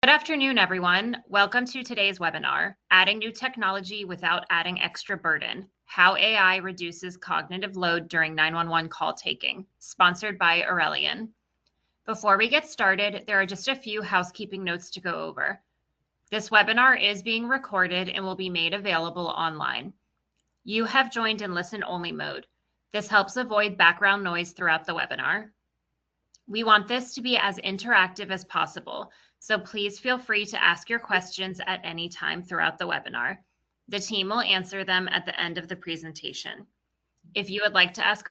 Good afternoon, everyone. Welcome to today's webinar, Adding New Technology Without Adding Extra Burden, How AI Reduces Cognitive Load During 911 Call Taking, sponsored by Aurelian. Before we get started, there are just a few housekeeping notes to go over. This webinar is being recorded and will be made available online. You have joined in listen-only mode. This helps avoid background noise throughout the webinar. We want this to be as interactive as possible, so please feel free to ask your questions at any time throughout the webinar. The team will answer them at the end of the presentation. If you would like to ask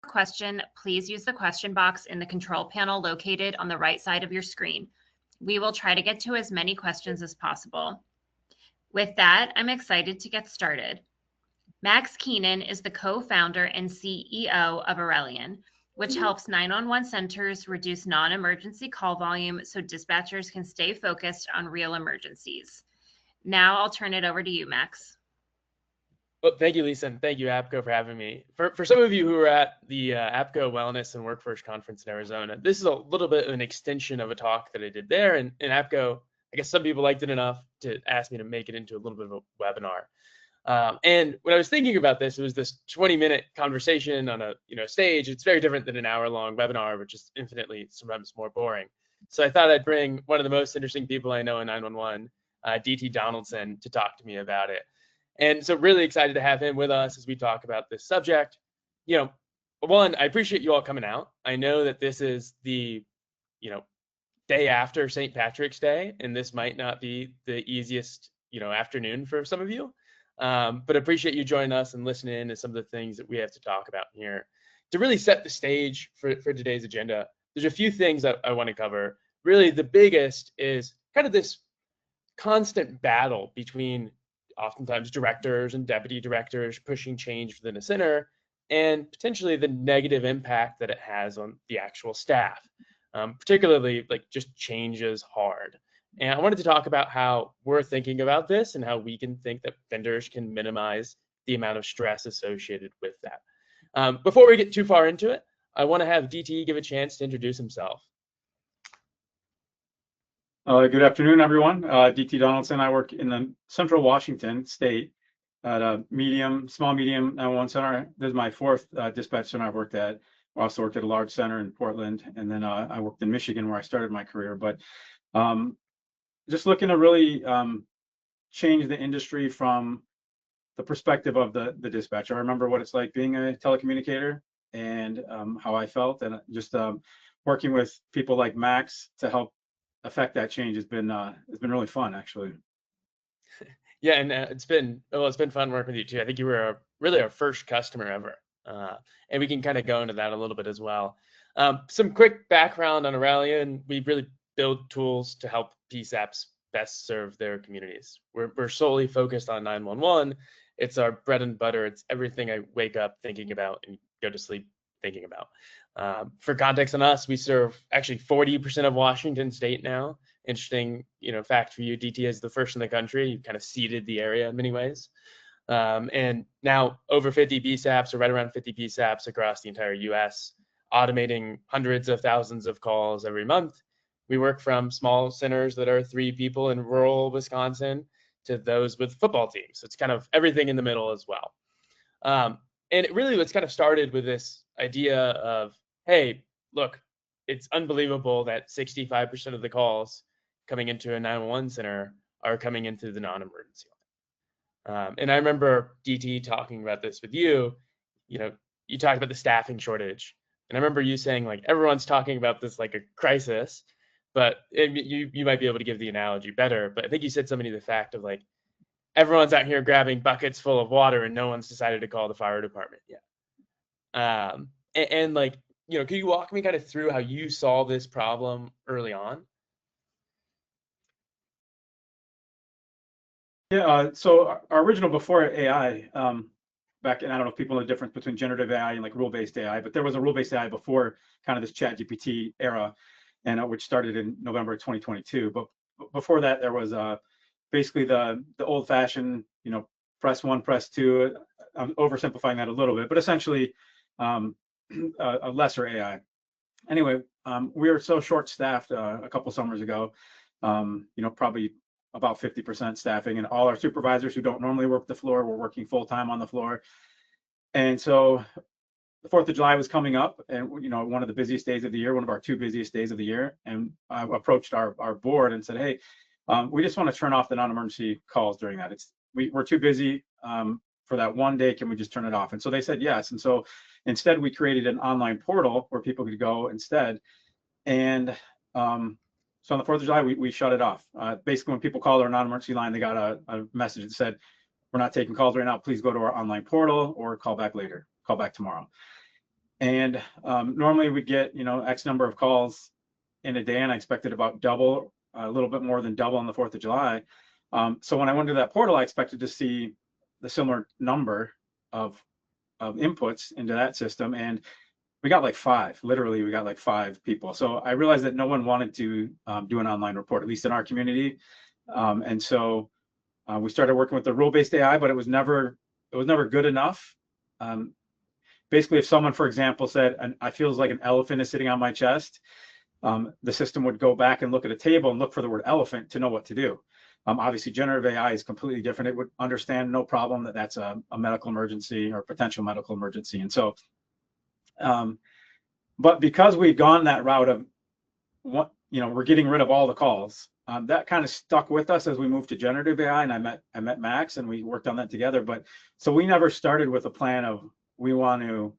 a question, please use the question box in the control panel located on the right side of your screen. We will try to get to as many questions as possible. With that, I'm excited to get started. Max Keenan is the co-founder and CEO of Aurelian, which helps 911 centers reduce non-emergency call volume so dispatchers can stay focused on real emergencies. Now I'll turn it over to you, Max. Well, thank you, Lisa, and thank you, APCO, for having me. For some of you who are at the APCO Wellness and Workforce Conference in Arizona, this is a little bit of an extension of a talk that I did there. And in APCO, I guess some people liked it enough to ask me to make it into a little bit of a webinar. And when I was thinking about this, it was this 20-minute conversation on a stage. It's very different than an hour-long webinar, which is infinitely sometimes more boring. So I thought I'd bring one of the most interesting people I know in 911, DT Donaldson, to talk to me about it. And so really excited to have him with us as we talk about this subject. One, I appreciate you all coming out. I know that this is the, day after St. Patrick's Day, and this might not be the easiest, afternoon for some of you. But appreciate you joining us and listening in to some of the things that we have to talk about here. To really set the stage for today's agenda, there's a few things that I want to cover. Really, the biggest is kind of this constant battle between oftentimes directors and deputy directors pushing change within a center, and potentially the negative impact that it has on the actual staff, particularly like just change is hard. And I wanted to talk about how we're thinking about this and how we can think that vendors can minimize the amount of stress associated with that. Before we get too far into it, I want to have DT give a chance to introduce himself. Good afternoon, everyone. DT Donaldson. I work in the Central Washington State at a small medium 911 center. This is my fourth dispatch center I've worked at. I also worked at a large center in Portland, and then I worked in Michigan where I started my career. But just looking to really change the industry from the perspective of the dispatcher. I remember what it's like being a telecommunicator and how I felt, and just working with people like Max to help affect that change has been really fun, actually. Yeah, and it's been fun working with you too. I think you were really our first customer ever, and we can kind of go into that a little bit as well. Some quick background on Aurelian. We really build tools to help PSAPs best serve their communities. We're solely focused on 911. It's our bread and butter. It's everything I wake up thinking about and go to sleep thinking about. For context on us, we serve actually 40% of Washington State now. Interesting, fact for you, DT is the first in the country. You've kind of seeded the area in many ways. And now over 50 PSAPs, or right around 50 PSAPs across the entire US, automating hundreds of thousands of calls every month. We work from small centers that are 3 people in rural Wisconsin to those with football teams. So it's kind of everything in the middle as well. And it really was kind of started with this idea of, hey, look, it's unbelievable that 65% of the calls coming into a 911 center are coming into the non-emergency line. And I remember DT talking about this with you. You talked about the staffing shortage. And I remember you saying, like, everyone's talking about this like a crisis, but you might be able to give the analogy better. But I think you said something to the fact of, like, everyone's out here grabbing buckets full of water and no one's decided to call the fire department yet. And like, can you walk me kind of through how you saw this problem early on? Yeah, so our original before AI, back in, I don't know if people know the difference between generative AI and like rule-based AI, but there was a rule-based AI before kind of this ChatGPT era, and which started in November of 2022. But before that, there was basically the old-fashioned, press 1, press 2. I'm oversimplifying that a little bit, but essentially a lesser AI. Anyway, we were so short-staffed a couple summers ago Probably about 50% staffing, and all our supervisors who don't normally work the floor were working full time on the floor. And so the 4th of July was coming up, and one of the busiest days of the year, one of our 2 busiest days of the year. And I approached our board and said, hey, we just want to turn off the non-emergency calls during that. We're too busy for that one day. Can we just turn it off? And so they said yes. And so instead, we created an online portal where people could go instead. And so on the 4th of July, we shut it off. Basically, when people called our non-emergency line, they got a message that said, we're not taking calls right now. Please go to our online portal or call back later, call back tomorrow. And normally we'd get, X number of calls in a day, and I expected about double, a little bit more than double on the 4th of July. So when I went to that portal, I expected to see the similar number of inputs into that system. And we got like 5, literally we got like 5 people. So I realized that no one wanted to do an online report, at least in our community. And so we started working with the rule-based AI, but it was never good enough. Basically, if someone, for example, said, I feels like an elephant is sitting on my chest, the system would go back and look at a table and look for the word elephant to know what to do. Obviously, generative AI is completely different. It would understand no problem that that's a medical emergency or potential medical emergency. And so, but because we'd gone that route of we're getting rid of all the calls, that kind of stuck with us as we moved to generative AI. And I met Max, and we worked on that together. But so we never started with a plan of we want to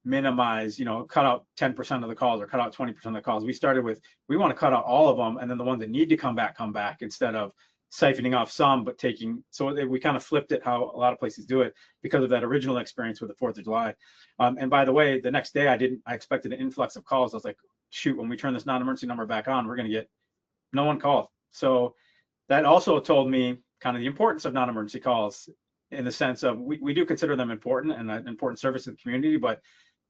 minimize, cut out 10% of the calls or cut out 20% of the calls. We started with we want to cut out all of them, and then the ones that need to come back, instead of siphoning off some, but taking. So we kind of flipped it how a lot of places do it because of that original experience with the 4th of July. And by the way, the next day I expected an influx of calls. I was like, shoot, when we turn this non-emergency number back on, we're going to get no one called. So that also told me kind of the importance of non-emergency calls, in the sense of we do consider them important and an important service to the community. But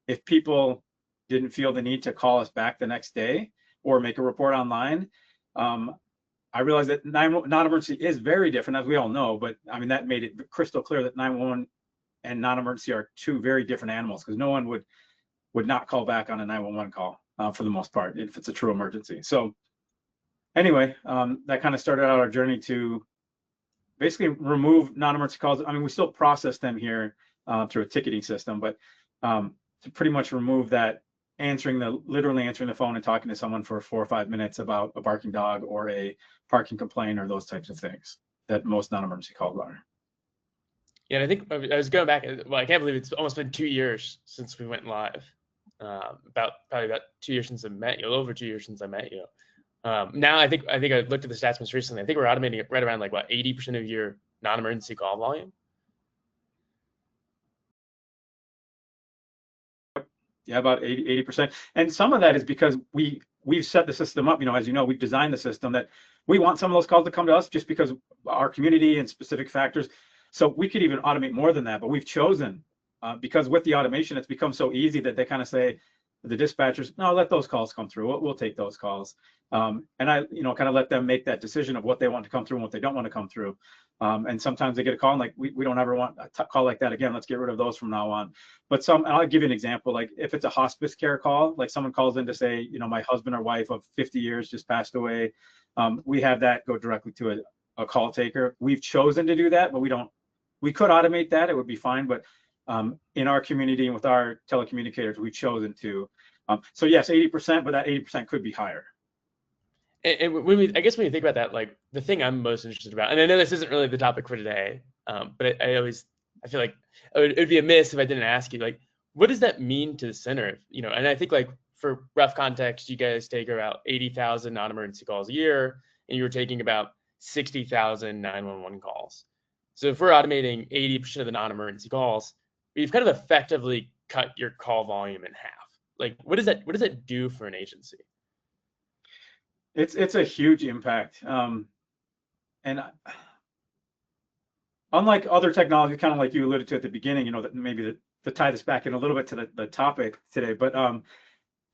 if people didn't feel the need to call us back the next day or make a report online, I realized that non-emergency is very different, as we all know. But I mean, that made it crystal clear that 911 and non-emergency are 2 very different animals, because no one would not call back on a 911 call for the most part if it's a true emergency. So anyway, that kind of started out our journey to basically remove non-emergency calls. I mean, we still process them here through a ticketing system, but to pretty much remove that literally answering the phone and talking to someone for 4 or 5 minutes about a barking dog or a parking complaint or those types of things that most non-emergency calls are. Yeah, and I think I was going back. Well, I can't believe it's almost been 2 years since we went live. Probably about 2 years since I met you, a little over 2 years since I met you. Now I think I looked at the stats most recently. I think we're automating it right around like 80% of your non-emergency call volume. Yeah, about 80%. And some of that is because we've set the system up, as we've designed the system that we want some of those calls to come to us just because our community and specific factors. So we could even automate more than that, but we've chosen because with the automation, it's become so easy that they kind of say, the dispatchers, no, let those calls come through. We'll take those calls. And I, kind of let them make that decision of what they want to come through and what they don't want to come through. And sometimes they get a call and like, we don't ever want a call like that again. Let's get rid of those from now on. But I'll give you an example. Like if it's a hospice care call, like someone calls in to say, my husband or wife of 50 years just passed away. We have that go directly to a call taker. We've chosen to do that, but we could automate that. It would be fine. But in our community and with our telecommunicators, we've chosen to. So yes, 80%, but that 80% could be higher. And I guess when you think about that, like the thing I'm most interested about, and I know this isn't really the topic for today, but I feel like it would be amiss if I didn't ask you, like, what does that mean to the center? And I think like for rough context, you guys take about 80,000 non-emergency calls a year, and you were taking about 60,000 911 calls. So if we're automating 80% of the non-emergency calls, we've kind of effectively cut your call volume in half. Like, what does that do for an agency? It's a huge impact. And unlike other technology, kind of like you alluded to at the beginning, that maybe to tie this back in a little bit to the topic today, but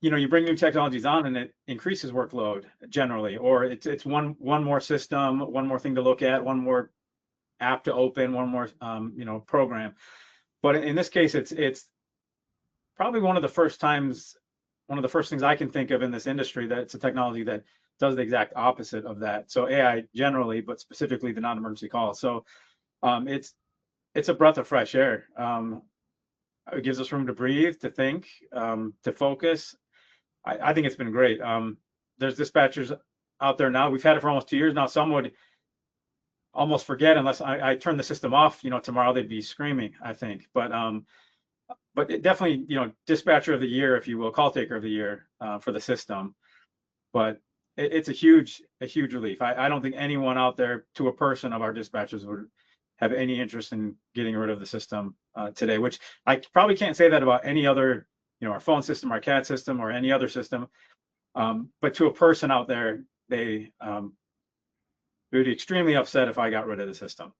you bring new technologies on and it increases workload generally, or it's one more system, one more thing to look at, one more app to open, one more program. But in this case, it's probably one of the first things I can think of in this industry that it's a technology that does the exact opposite of that. So AI generally, but specifically the non-emergency calls. So it's a breath of fresh air. It gives us room to breathe, to think, to focus. I think it's been great. There's dispatchers out there now. We've had it for almost 2 years now. Some would almost forget unless I turn the system off. Tomorrow they'd be screaming, I think. But it definitely, dispatcher of the year, if you will, call taker of the year for the system. But it's a huge relief. I don't think anyone out there, to a person, of our dispatchers would have any interest in getting rid of the system today, which I probably can't say that about any other, our phone system, our CAD system, or any other system. But to a person out there, they would be extremely upset if I got rid of the system.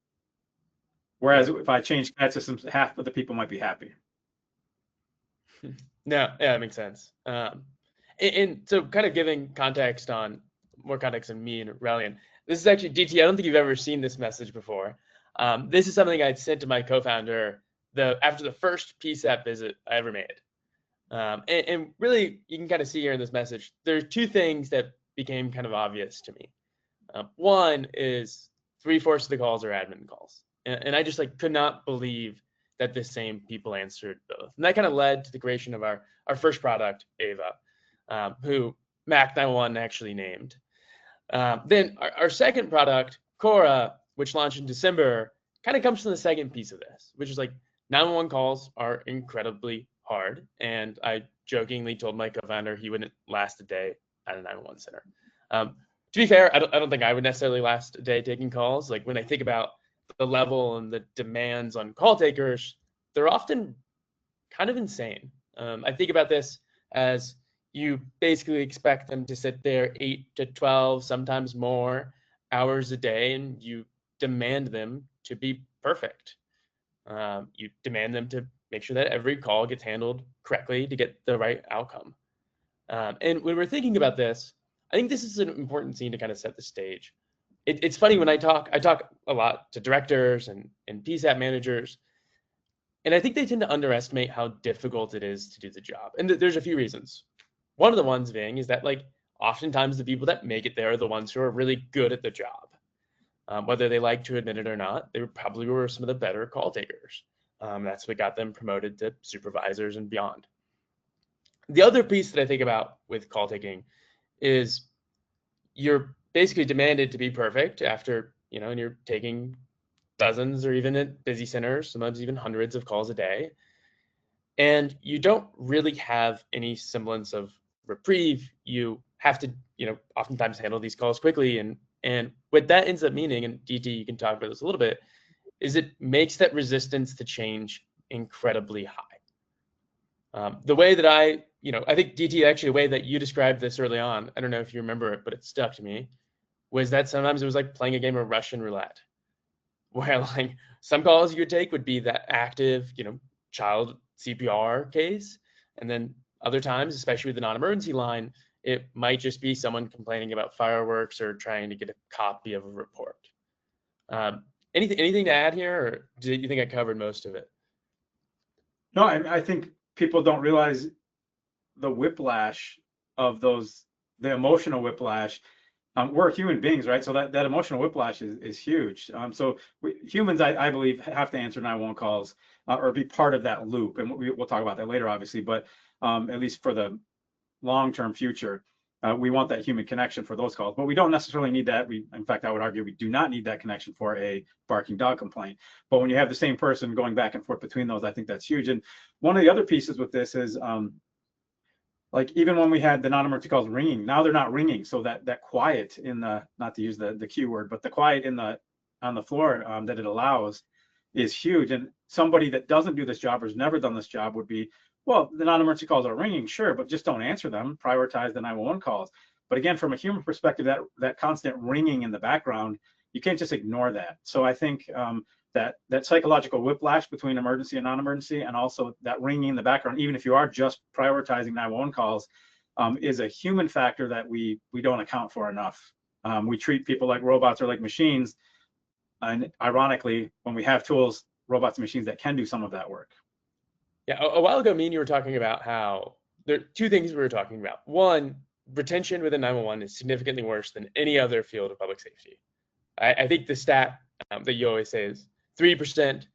Whereas if I changed CAD systems, half of the people might be happy. No, yeah, it makes sense. And so kind of giving more context on me and Relian, this is actually, DT, I don't think you've ever seen this message before. This is something I sent to my co-founder after the first PSAP visit I ever made. And really, you can kind of see here in this message, there are two things that became kind of obvious to me. One is 3/4 of the calls are admin calls. And I just could not believe that the same people answered both. And that kind of led to the creation of our first product, Ava, who Mac 911 actually named. Then our second product, Cora, which launched in December, kind of comes from the second piece of this, which is 911 calls are incredibly hard. And I jokingly told my co-founder he wouldn't last a day at a 911 center. To be fair, I don't think I would necessarily last a day taking calls. When I think about the level and the demands on call takers, they're often kind of insane. I think about this as you basically expect them to sit there 8 to 12, sometimes more hours a day, and you demand them to be perfect. You demand them to make sure that every call gets handled correctly to get the right outcome. And when we're thinking about this, I think this is an important scene to kind of set the stage. It's funny when I talk a lot to directors and PSAP managers, and I think they tend to underestimate how difficult it is to do the job. And there's a few reasons. One of the ones being is that oftentimes the people that make it there are the ones who are really good at the job. Whether they like to admit it or not, they probably were some of the better call takers. That's what got them promoted to supervisors and beyond. The other piece that I think about with call taking is you're basically demanded to be perfect after, and you're taking dozens or even at busy centers, sometimes even hundreds of calls a day. And you don't really have any semblance of reprieve. You have to, oftentimes handle these calls quickly. And what that ends up meaning, and DT, you can talk about this a little bit, is it makes that resistance to change incredibly high. The way that I think DT, actually, the way that you described this early on, I don't know if you remember it, but it stuck to me, was that sometimes it was like playing a game of Russian roulette, where some calls you would take would be that active, child CPR case. And then other times, especially with the non-emergency line, it might just be someone complaining about fireworks or trying to get a copy of a report. Anything to add here, or do you think I covered most of it? No, I think people don't realize the whiplash of those, the emotional whiplash. We're human beings, right? So that emotional whiplash is huge. So humans, I believe, have to answer 911 calls or be part of that loop. And we'll talk about that later, obviously, but at least for the long-term future, we want that human connection for those calls, but we don't necessarily need that. In fact, I would argue we do not need that connection for a barking dog complaint. But when you have the same person going back and forth between those, I think that's huge. And one of the other pieces with this is, even when we had the non-emergency calls ringing, now they're not ringing. So that quiet in the, not to use the Q word, but the quiet on the floor that it allows is huge. And somebody that doesn't do this job or has never done this job would be, well, the non-emergency calls are ringing, sure, but just don't answer them. Prioritize the 911 calls. But again, from a human perspective, that constant ringing in the background, you can't just ignore that. So I think that psychological whiplash between emergency and non-emergency, and also that ringing in the background, even if you are just prioritizing 911 calls, is a human factor that we don't account for enough. We treat people like robots or like machines, and ironically, when we have tools, robots and machines that can do some of that work. Yeah, a while ago, me and you were talking about how there are two things we were talking about. One, retention within 911 is significantly worse than any other field of public safety. I think the stat that you always say is 3%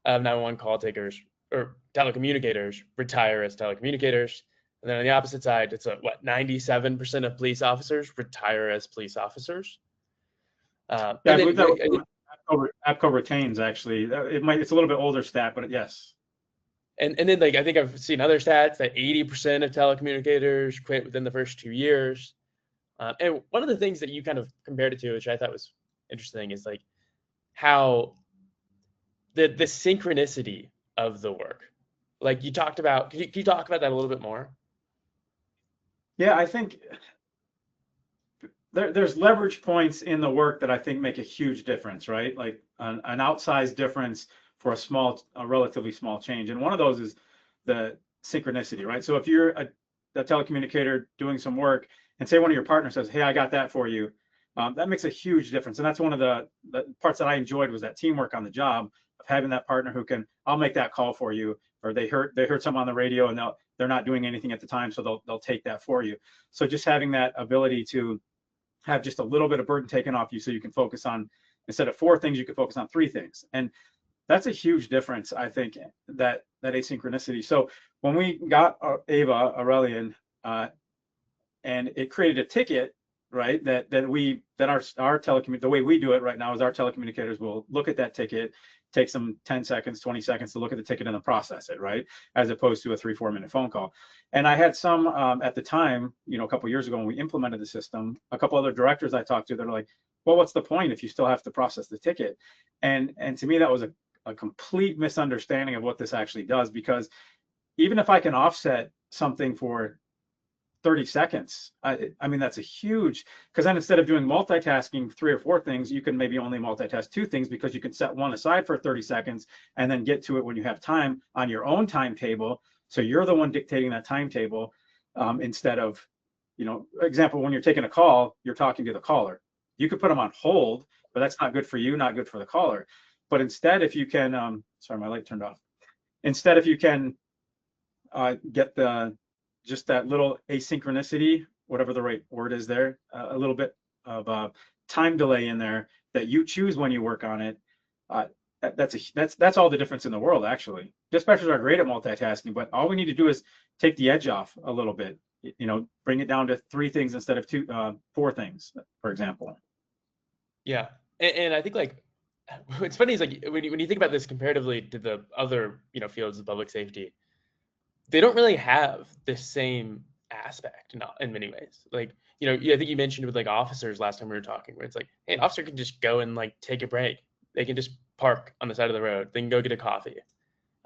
of 911 call takers or telecommunicators retire as telecommunicators. And then on the opposite side, it's 97% of police officers retire as police officers. Yeah, I believe that was APCO retains, actually. It's a little bit older stat, but yes. And then like I think I've seen other stats that 80% of telecommunicators quit within the first 2 years. And one of the things that you kind of compared it to, which I thought was interesting, is like how the synchronicity of the work. Like you talked about, can you talk about that a little bit more? Yeah, I think there's leverage points in the work that I think make a huge difference, right? Like an outsized difference for a relatively small change. And one of those is the synchronicity, right? So if you're a telecommunicator doing some work and say one of your partners says, hey, I got that for you, that makes a huge difference. And that's one of the parts that I enjoyed, was that teamwork on the job of having that partner who can, I'll make that call for you, or they heard something on the radio and they're not doing anything at the time, so they'll take that for you. So just having that ability to have just a little bit of burden taken off you, so you can focus on, instead of 4 things, you can focus on 3 things. And that's a huge difference, I think, that asynchronicity. So when we got Ava Aurelian, and it created a ticket, right? That our the way we do it right now is our telecommunicators will look at that ticket, takes them 10 seconds, 20 seconds to look at the ticket and then process it, right? As opposed to a 3-4 minute phone call. And I had some at the time, a couple of years ago when we implemented the system, a couple other directors I talked to, they're like, well, what's the point if you still have to process the ticket? And to me, that was a complete misunderstanding of what this actually does, because even if I can offset something for 30 seconds, I mean, that's a huge, because then instead of doing multitasking 3 or 4 things, you can maybe only multitask 2 things, because you can set one aside for 30 seconds and then get to it when you have time on your own timetable. So you're the one dictating that timetable, instead of, example, when you're taking a call, you're talking to the caller. You could put them on hold, but that's not good for you, not good for the caller. But instead, if you can, sorry, my light turned off. Instead, if you can get just that little asynchronicity, whatever the right word is there, a little bit of time delay in there that you choose when you work on it. That's all the difference in the world, actually. Dispatchers are great at multitasking, but all we need to do is take the edge off a little bit. Bring it down to 3 things instead of 4 things, for example. Yeah, and I think like what's funny is like when you think about this comparatively to the other fields of public safety, they don't really have the same aspect in many ways. Like I think you mentioned with like officers last time we were talking, where it's like, hey, an officer can just go and like take a break. They can just park on the side of the road. They can go get a coffee.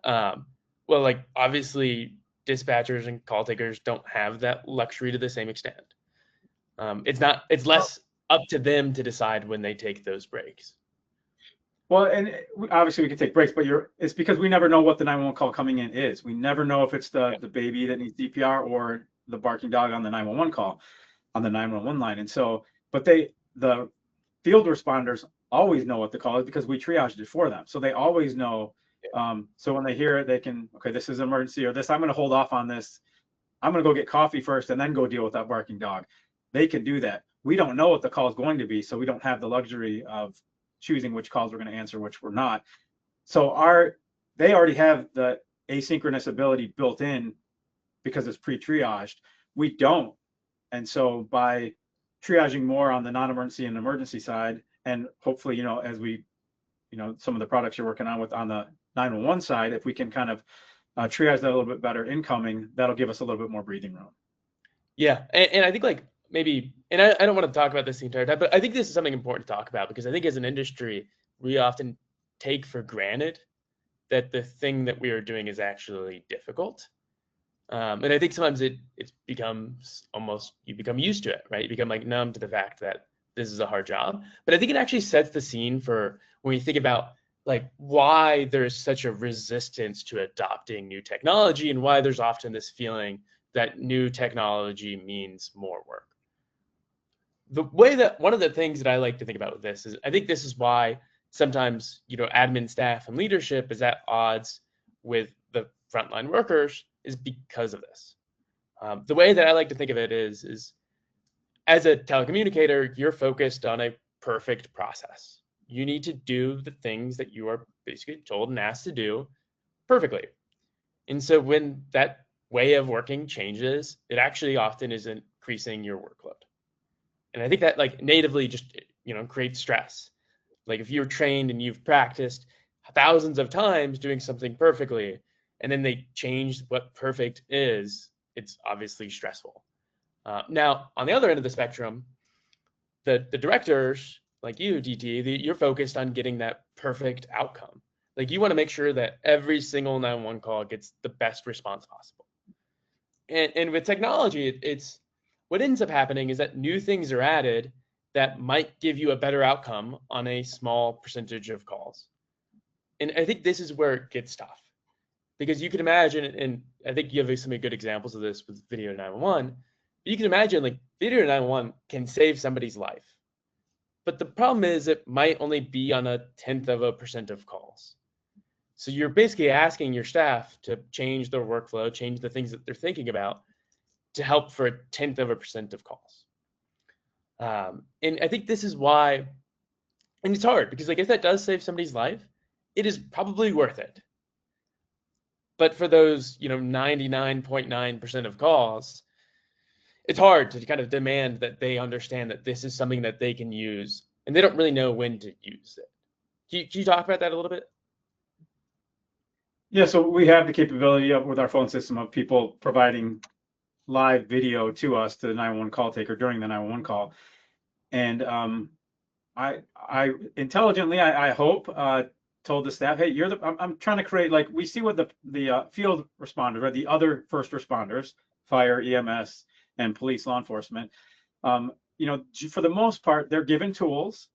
Well, like obviously dispatchers and call takers don't have that luxury to the same extent. It's less up to them to decide when they take those breaks. Well, and obviously we can take breaks, but it's because we never know what the 911 call coming in is. We never know if it's the baby that needs CPR or the barking dog on the 911 call, on the 911 line. And so, but the field responders always know what the call is, because we triaged it for them. So they always know. So when they hear it, they can, okay, this is an emergency, or this, I'm going to hold off on this. I'm going to go get coffee first and then go deal with that barking dog. They can do that. We don't know what the call is going to be, so we don't have the luxury of choosing which calls we're going to answer, which we're not. So they already have the asynchronous ability built in because it's pre-triaged. We don't. And so by triaging more on the non-emergency and emergency side, and hopefully, as we, some of the products you're working on the 911 side, if we can kind of triage that a little bit better incoming, that'll give us a little bit more breathing room. Yeah, and I think like maybe, and I don't want to talk about this the entire time, but I think this is something important to talk about, because I think as an industry, we often take for granted that the thing that we are doing is actually difficult. And I think sometimes it becomes almost, you become used to it, right? You become like numb to the fact that this is a hard job. But I think it actually sets the scene for when you think about like why there's such a resistance to adopting new technology, and why there's often this feeling that new technology means more work. The way that one of the things that I like to think about with this is, I think this is why sometimes, admin staff and leadership is at odds with the frontline workers, is because of this. The way that I like to think of it is as a telecommunicator, you're focused on a perfect process. You need to do the things that you are basically told and asked to do perfectly. And so when that way of working changes, it actually often is increasing your workload. And I think that like natively just, creates stress. Like if you're trained and you've practiced thousands of times doing something perfectly, and then they change what perfect is, it's obviously stressful. Now, on the other end of the spectrum, the directors like you, DT, you're focused on getting that perfect outcome. Like you want to make sure that every single 911 call gets the best response possible. And with technology, it's what ends up happening is that new things are added that might give you a better outcome on a small percentage of calls. And I think this is where it gets tough, because you can imagine, and I think you have some good examples of this with video 911, but you can imagine like video 911 can save somebody's life. But the problem is it might only be on 0.1% of calls. So you're basically asking your staff to change their workflow, change the things that they're thinking about to help for 0.1% of calls. And I think this is why, and it's hard because like if that does save somebody's life, it is probably worth it. But for those, 99.9% of calls, it's hard to kind of demand that they understand that this is something that they can use, and they don't really know when to use it. Can you talk about that a little bit? Yeah, so we have the capability with our phone system of people providing live video to us, to the 911 call taker during the 911 call. And I intelligently, I hope, told the staff, hey, I'm trying to create, like, we see what the field responders, or the other first responders, fire, EMS, and police, law enforcement, for the most part, they're given tools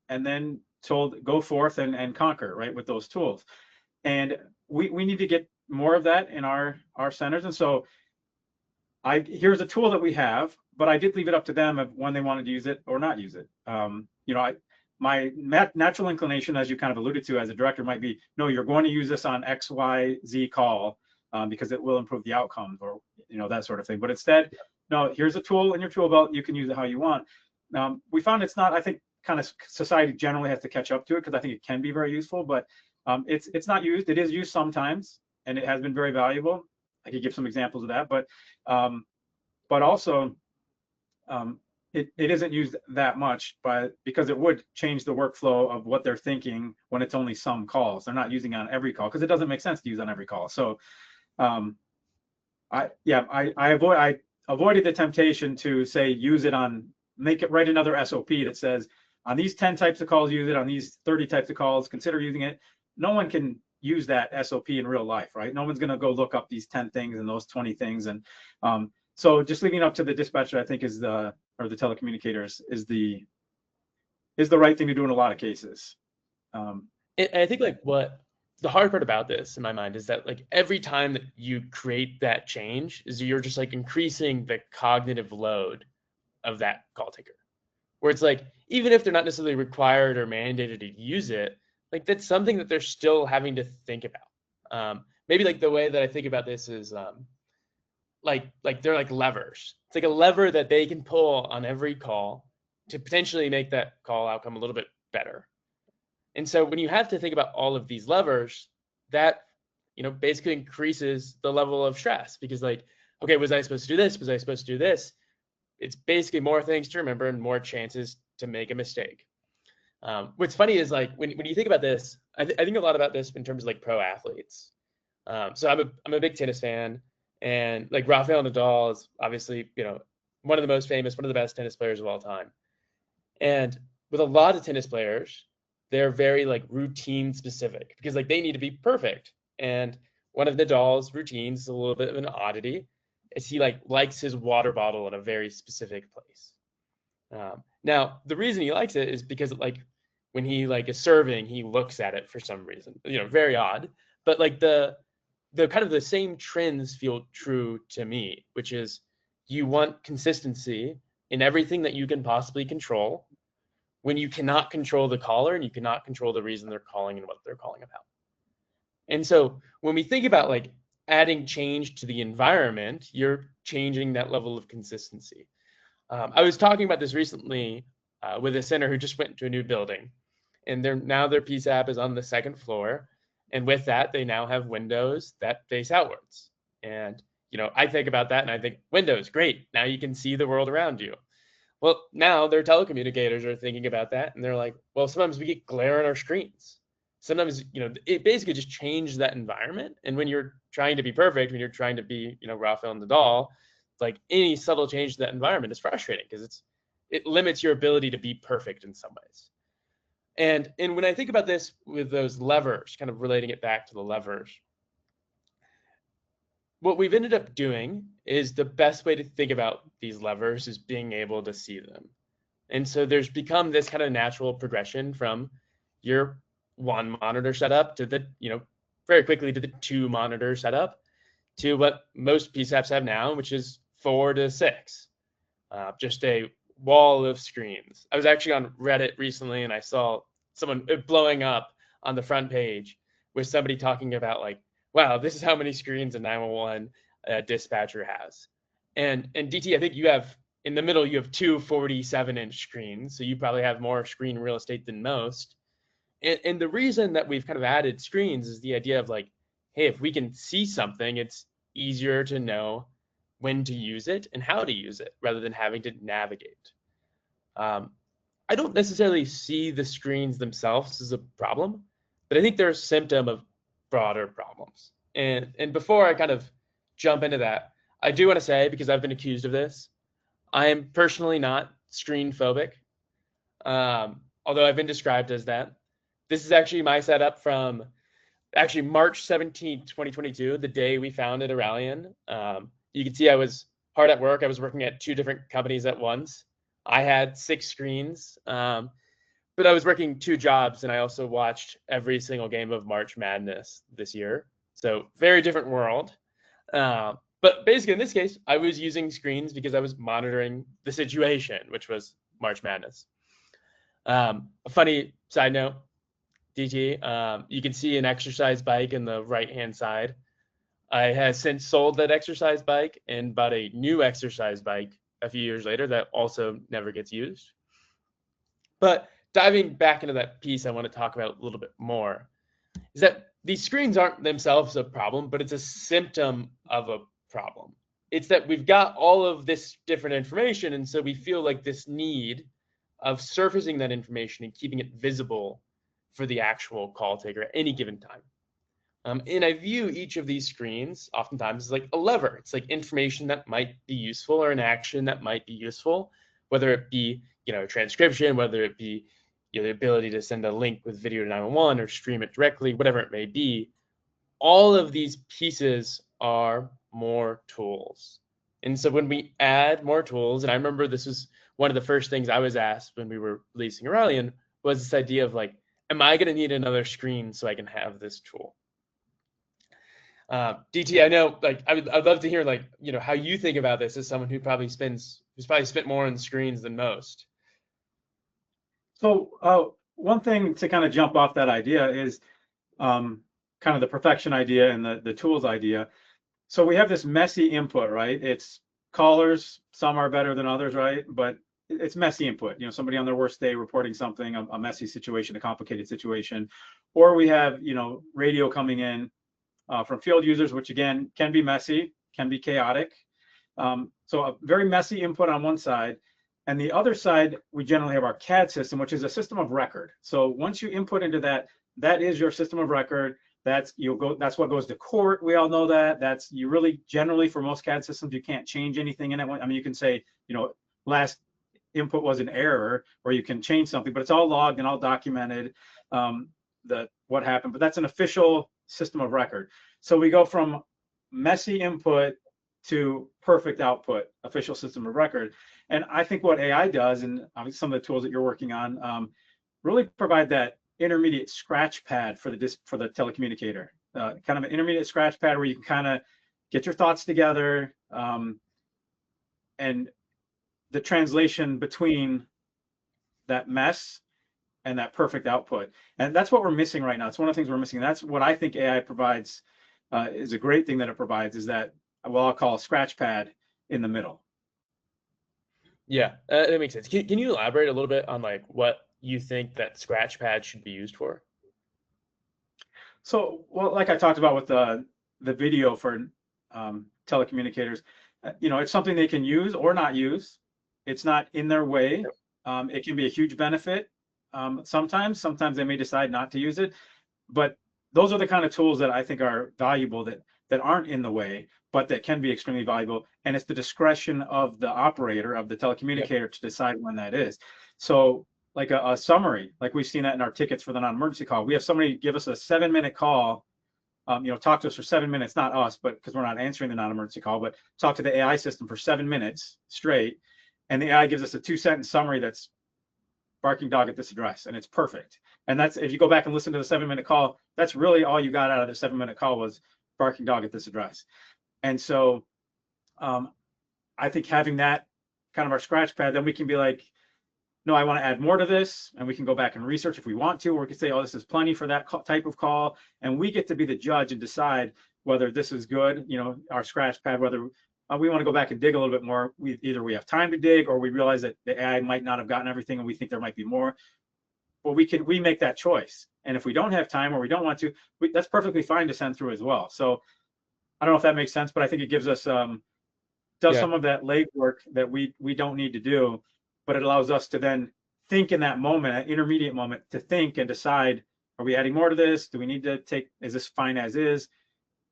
and then told go forth and conquer, right, with those tools. And we need to get more of that in our centers. And so here's a tool that we have, but I did leave it up to them of when they wanted to use it or not use it. My natural inclination, as you kind of alluded to as a director, might be, no, you're going to use this on X, Y, Z call because it will improve the outcomes, or that sort of thing. But instead, no, here's a tool in your tool belt. You can use it how you want. We found it's not. I think kind of society generally has to catch up to it, because I think it can be very useful, but it's not used. It is used sometimes, and it has been very valuable. I could give some examples of that, but also it isn't used that much, because it would change the workflow of what they're thinking when it's only some calls. They're not using it on every call, because it doesn't make sense to use on every call. So I avoided the temptation to say use it on, write another SOP that says on these 10 types of calls use it, on these 30 types of calls consider using it. No one can use that SOP in real life, right? No one's going to go look up these 10 things and those 20 things. And so just leaving it up to the dispatcher, I think, or the telecommunicators is the right thing to do in a lot of cases. I think like what the hard part about this in my mind is that like every time that you create that change is you're just like increasing the cognitive load of that call taker, where it's like, even if they're not necessarily required or mandated to use it, like that's something that they're still having to think about. Maybe like the way that I think about this is like they're like levers. It's like a lever that they can pull on every call to potentially make that call outcome a little bit better. And so when you have to think about all of these levers, that basically increases the level of stress, because like, okay, was I supposed to do this? Was I supposed to do this? It's basically more things to remember and more chances to make a mistake. What's funny is like when you think about this, I think a lot about this in terms of like pro athletes. So I'm a big tennis fan, and like Rafael Nadal is obviously one of the most famous, one of the best tennis players of all time. And with a lot of tennis players, they're very like routine specific, because like they need to be perfect. And one of Nadal's routines is a little bit of an oddity, is he likes his water bottle in a very specific place. Now the reason he likes it is because like when he is serving, he looks at it for some reason, very odd. But like the kind of the same trends feel true to me, which is you want consistency in everything that you can possibly control when you cannot control the caller and you cannot control the reason they're calling and what they're calling about. And so when we think about like adding change to the environment, you're changing that level of consistency. I was talking about this recently with a center who just went to a new building, and now their PSAP is on the second floor, and with that, they now have windows that face outwards. And I think about that, and I think windows, great. Now you can see the world around you. Well, now their telecommunicators are thinking about that, and they're like, well, sometimes we get glare on our screens. Sometimes, it basically just changed that environment. And when you're trying to be perfect, when you're trying to be, Raphael Nadal, like any subtle change to that environment is frustrating because it limits your ability to be perfect in some ways. And when I think about this with those levers, kind of relating it back to the levers, what we've ended up doing is the best way to think about these levers is being able to see them. And so there's become this kind of natural progression from your one monitor setup to the, very quickly to the 2 monitor setup to what most PSAPs have now, which is 4 to 6, just a wall of screens. I was actually on Reddit recently and I saw someone blowing up on the front page with somebody talking about like, wow, this is how many screens a 911 dispatcher has. And DT, I think you have, in the middle, you have 2 47-inch screens, so you probably have more screen real estate than most. And the reason that we've kind of added screens is the idea of like, hey, if we can see something, it's easier to know when to use it and how to use it rather than having to navigate. I don't necessarily see the screens themselves as a problem, but I think they're a symptom of broader problems. And before I kind of jump into that, I do want to say, because I've been accused of this, I am personally not screen phobic, although I've been described as that. This is actually my setup from actually March 17th, 2022, the day we founded Aurelian. You can see I was hard at work. I was working at 2 different companies at once. I had 6 screens, but I was working 2 jobs, and I also watched every single game of March Madness this year. So very different world. But basically, in this case, I was using screens because I was monitoring the situation, which was March Madness. A funny side note, DT, you can see an exercise bike in the right-hand side. I have since sold that exercise bike and bought a new exercise bike a few years later that also never gets used. But diving back into that piece, I want to talk about a little bit more is that these screens aren't themselves a problem, but it's a symptom of a problem. It's that we've got all of this different information, and so we feel like this need of surfacing that information and keeping it visible for the actual call taker at any given time. And I view each of these screens oftentimes as like a lever. It's like information that might be useful or an action that might be useful, whether it be a transcription, whether it be the ability to send a link with video to 911 or stream it directly, whatever it may be. All of these pieces are more tools. And so when we add more tools, and I remember this was one of the first things I was asked when we were releasing Aurelian, was this idea of like, am I going to need another screen so I can have this tool? DT, I know, like, I'd love to hear, like, how you think about this as someone who's probably spent more on screens than most. So one thing to kind of jump off that idea is kind of the perfection idea and the tools idea. So we have this messy input, right? It's callers, some are better than others, right? But it's messy input. Somebody on their worst day reporting something, a messy situation, a complicated situation, or we have radio coming in from field users, which again can be messy, can be chaotic. So a very messy input on one side, and the other side we generally have our CAD system, which is a system of record. So once you input into that, that is your system of record. That's what goes to court. We all know that. That's you really generally for most CAD systems you can't change anything in it. I mean you can say last input was an error, or you can change something, but it's all logged and all documented. What happened, but that's an official system of record. So we go from messy input to perfect output, official system of record. And I think what AI does, and some of the tools that you're working on, really provide that intermediate scratch pad for the telecommunicator, kind of an intermediate scratch pad where you can kind of get your thoughts together, and the translation between that mess and that perfect output. And that's what we're missing right now. It's one of the things we're missing. That's what I think AI provides, is a great thing that it provides, is that what I'll call a scratch pad in the middle. Yeah, that makes sense. Can you elaborate a little bit on like what you think that scratch pad should be used for? So, well, like I talked about with the video for telecommunicators, it's something they can use or not use. It's not in their way. It can be a huge benefit. Sometimes they may decide not to use it, but those are the kind of tools that I think are valuable that aren't in the way, but that can be extremely valuable. And it's the discretion of the operator of the Yep. telecommunicator to decide when that is. So like a summary, like we've seen that in our tickets for the non-emergency call. We have somebody give us a 7-minute call, talk to us for 7 minutes, not us, but because we're not answering the non-emergency call, but talk to the AI system for 7 minutes straight. And the AI gives us a 2-sentence summary that's barking dog at this address, and it's perfect. And that's, if you go back and listen to the 7-minute call, that's really all you got out of the 7-minute call was barking dog at this address. And so I think having that kind of our scratch pad, then we can be like, no, I want to add more to this, and we can go back and research if we want to, or we can say, oh, this is plenty for that type of call, and we get to be the judge and decide whether this is good, our scratch pad, whether we want to go back and dig a little bit more. Either we have time to dig, or we realize that the AI might not have gotten everything, and we think there might be more. Well, we make that choice, and if we don't have time or we don't want to, that's perfectly fine to send through as well. So I don't know if that makes sense, but I think it gives us does Yeah. some of that legwork that we don't need to do, but it allows us to then think in that moment, an intermediate moment, to think and decide, are we adding more to this? Do we need to is this fine as is?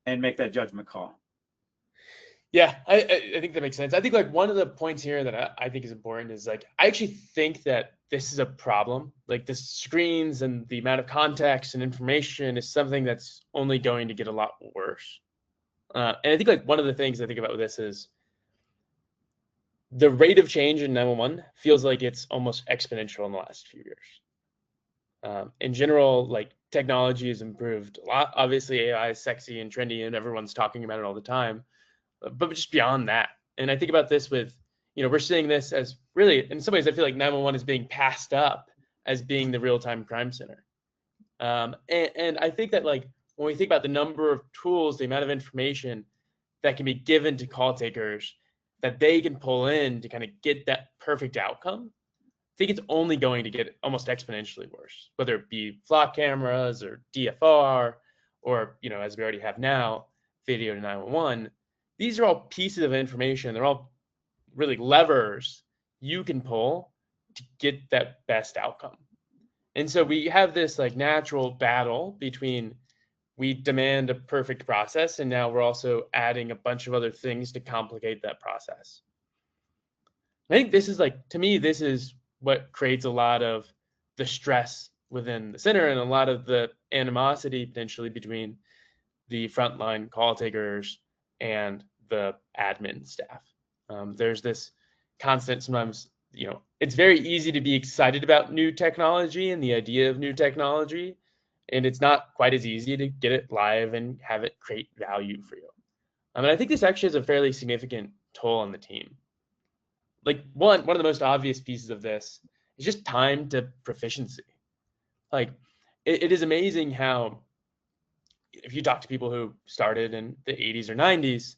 And make that judgment call. Yeah, I think that makes sense. I think like one of the points here that I think is important is like I actually think that this is a problem. Like the screens and the amount of context and information is something that's only going to get a lot worse. And I think like one of the things I think about with this is the rate of change in 911 feels like it's almost exponential in the last few years. In general, like technology has improved a lot. Obviously, AI is sexy and trendy, and everyone's talking about it all the time. But just beyond that, and I think about this with, we're seeing this as really, in some ways, I feel like 911 is being passed up as being the real-time crime center. And I think that like when we think about the number of tools, the amount of information that can be given to call takers that they can pull in to kind of get that perfect outcome, I think it's only going to get almost exponentially worse, whether it be flock cameras or DFR or, as we already have now, video to 911. These are all pieces of information. They're all really levers you can pull to get that best outcome. And so we have this like natural battle between we demand a perfect process, and now we're also adding a bunch of other things to complicate that process. I think this is like, to me, this is what creates a lot of the stress within the center and a lot of the animosity potentially between the frontline call takers and the admin staff. There's this constant, sometimes, it's very easy to be excited about new technology and the idea of new technology, and it's not quite as easy to get it live and have it create value for you. I mean, I think this actually has a fairly significant toll on the team. Like one of the most obvious pieces of this is just time to proficiency. Like it is amazing how if you talk to people who started in the 80s or 90s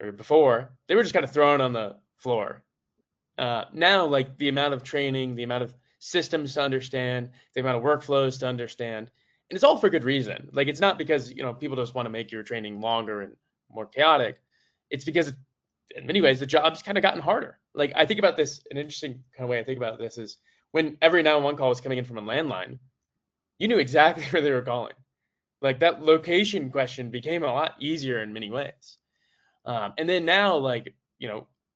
or before, they were just kind of thrown on the floor. Now, like the amount of training, the amount of systems to understand, the amount of workflows to understand, and it's all for good reason. Like it's not because people just want to make your training longer and more chaotic. It's because in many ways the job's kind of gotten harder. Like I think about this, an interesting kind of way I think about this is when every 911 call was coming in from a landline, you knew exactly where they were calling. Like that location question became a lot easier in many ways. And then now, like,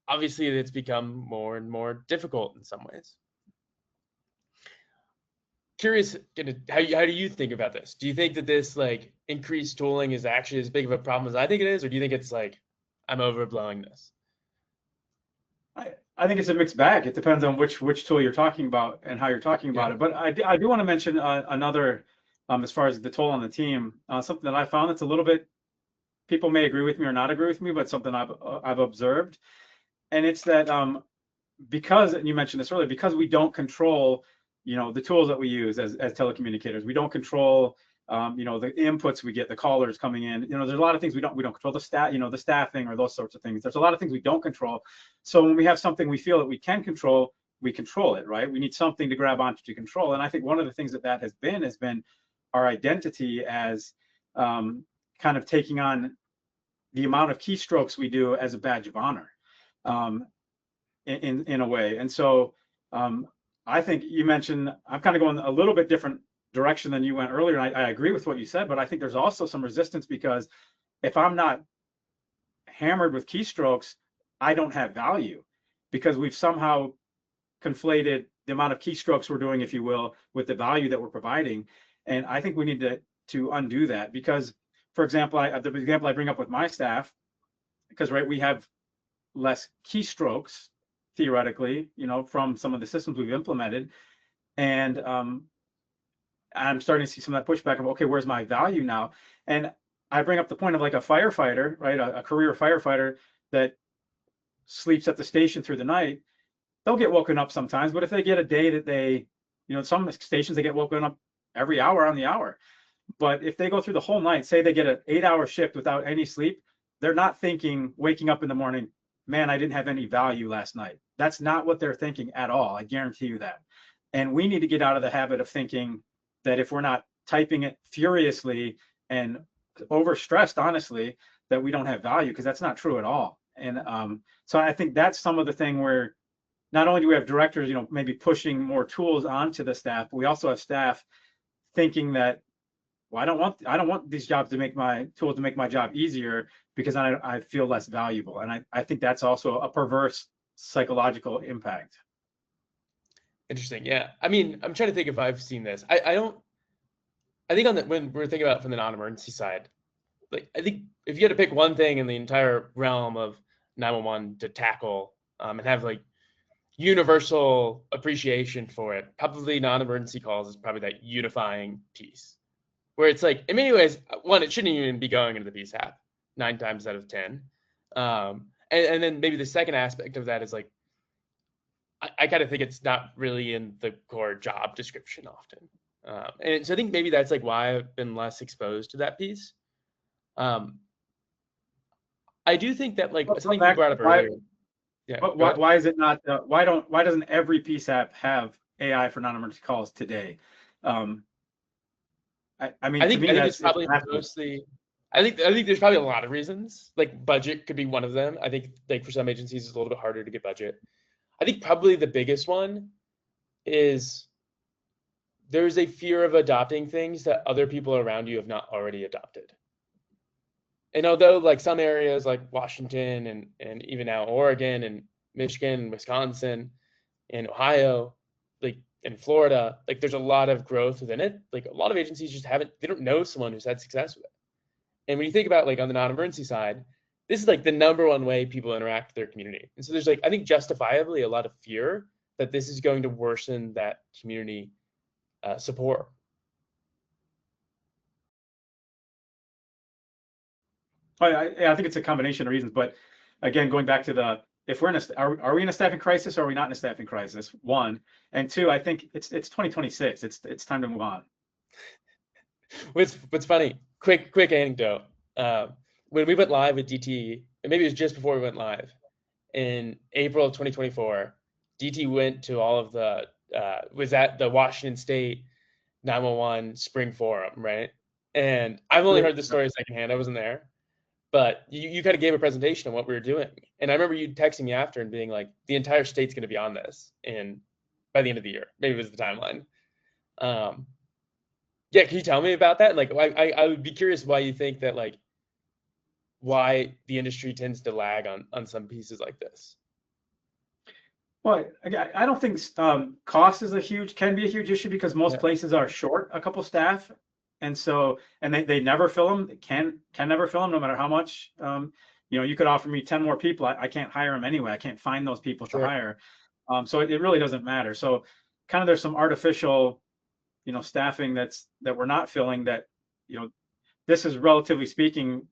obviously it's become more and more difficult in some ways. Curious, how do you think about this? Do you think that this like increased tooling is actually as big of a problem as I think it is, or do you think it's like I'm overblowing this? I think it's a mixed bag. It depends on which tool you're talking about and how you're talking about Yeah. it. But I do want to mention another, as far as the toll on the team, something that I found that's a little bit, people may agree with me or not agree with me, but something I've observed, and it's that because, and you mentioned this earlier, because we don't control, the tools that we use as telecommunicators, we don't control the inputs we get, the callers coming in. There's a lot of things we don't control, the the staffing or those sorts of things. There's a lot of things we don't control. So when we have something we feel that we can control, we control it, right? We need something to grab onto to control. And I think one of the things that has been our identity as kind of taking on the amount of keystrokes we do as a badge of honor, in a way. And so I think you mentioned, I'm kind of going a little bit different direction than you went earlier. And I agree with what you said, but I think there's also some resistance because if I'm not hammered with keystrokes, I don't have value, because we've somehow conflated the amount of keystrokes we're doing, if you will, with the value that we're providing. And I think we need to undo that, because, for example, the example I bring up with my staff, because we have less keystrokes theoretically, from some of the systems we've implemented, and I'm starting to see some of that pushback of, okay, where's my value now? And I bring up the point of like a firefighter, right? A career firefighter that sleeps at the station through the night. They'll get woken up sometimes, but if they get a day that they, some stations, they get woken up every hour on the hour. But if they go through the whole night, say they get an 8-hour shift without any sleep, they're not thinking, waking up in the morning, man, I didn't have any value last night. That's not what they're thinking at all. I guarantee you that. And we need to get out of the habit of thinking that if we're not typing it furiously and overstressed, honestly, that we don't have value, because that's not true at all. And so I think that's some of the thing where not only do we have directors, maybe pushing more tools onto the staff, but we also have staff thinking that, well, I don't want these jobs to make my tools to make my job easier because I feel less valuable. And I think that's also a perverse psychological impact. Interesting. Yeah. I mean, I'm trying to think if I've seen this. I think when we're thinking about it from the non-emergency side, like, I think if you had to pick one thing in the entire realm of 911 to tackle, and have like universal appreciation for it, probably non-emergency calls is probably that unifying piece, where it's like, in many ways, one, it shouldn't even be going into the PSAP 9 times out of 10. And then maybe the second aspect of that is like, I kind of think it's not really in the core job description often. And so I think maybe that's like why I've been less exposed to that piece. I do think that like something you brought up earlier. Yeah. But why is it not? Why doesn't every PSAP have AI for non-emergency calls today? I mean, I think to me, it's probably mostly. I think there's probably a lot of reasons. Like budget could be one of them. I think like for some agencies it's a little bit harder to get budget. I think probably the biggest one is there's a fear of adopting things that other people around you have not already adopted. And although like some areas like Washington and even now Oregon and Michigan and Wisconsin and Ohio, like in Florida, like there's a lot of growth within it. Like a lot of agencies just they don't know someone who's had success with it. And when you think about like on the non-emergency side, this is like the number one way people interact with their community. And so there's like, I think justifiably a lot of fear that this is going to worsen that community support. I think it's a combination of reasons, but again, going back to if we're are we in a staffing crisis or are we not in a staffing crisis? One, and two, I think it's 2026. It's time to move on. What's funny? Quick anecdote. When we went live with DT, and maybe it was just before we went live, in April of 2024, DT went to all of was at the Washington State 911 Spring Forum, right? And I've only heard the story secondhand. I wasn't there, but you kind of gave a presentation on what we were doing. And I remember you texting me after and being like, the entire state's going to be on this by the end of the year. Maybe it was the timeline. Yeah, can you tell me about that? Like, I would be curious why you think that, like, why the industry tends to lag on some pieces like this. Well, I don't think cost can be a huge issue because most places are short a couple staff, and so they never fill them. They can never fill them no matter how much. You could offer me 10 more people. I can't hire them anyway. I can't find those people to hire. So it really doesn't matter. So kind of there's some artificial, staffing that we're not filling that, this is relatively speaking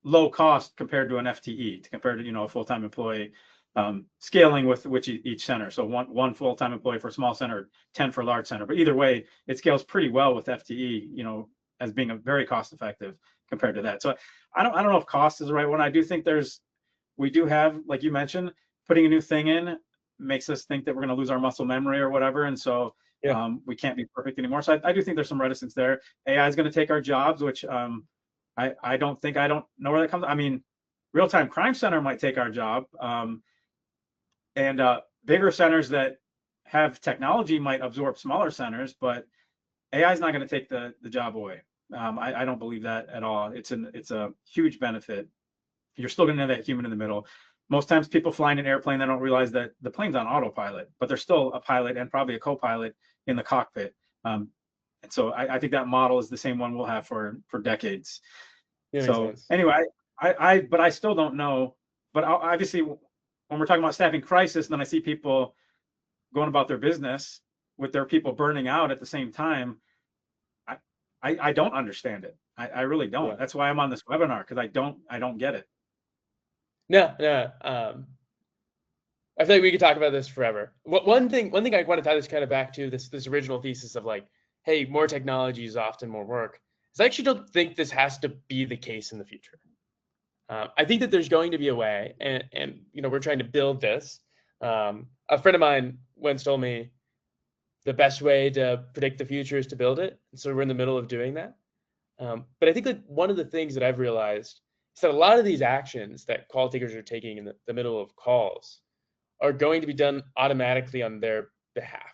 low cost compared to an FTE, compared to, a full-time employee, scaling with which each center. So one full-time employee for a small center, 10 for a large center. But either way, it scales pretty well with FTE, as being a very cost effective compared to that. So I don't know if cost is the right one. I do think we do have, like you mentioned, putting a new thing in makes us think that we're going to lose our muscle memory or whatever, and so we can't be perfect anymore. So I do think there's some reticence there. AI is going to take our jobs, which I don't know where that comes. I mean, real-time crime center might take our job, and bigger centers that have technology might absorb smaller centers, but AI is not going to take the job away. I don't believe that at all. It's a huge benefit. You're still going to have that human in the middle. Most times people flying an airplane, they don't realize that the plane's on autopilot, but there's still a pilot and probably a co-pilot in the cockpit. And so I think that model is the same one we'll have for decades. Yeah, so anyway, but I still don't know. But obviously, when we're talking about staffing crisis, then I see people going about their business with their people burning out at the same time. I don't understand it. I really don't. Yeah. That's why I'm on this webinar, because I don't get it. No. I feel like we could talk about this forever. One thing I want to tie this kind of back to this original thesis of like, hey, more technology is often more work. Is I actually don't think this has to be the case in the future. I think that there's going to be a way, and we're trying to build this. A friend of mine once told me the best way to predict the future is to build it. And so we're in the middle of doing that. But I think that one of the things that I've realized is that a lot of these actions that call takers are taking in the middle of calls are going to be done automatically on their behalf.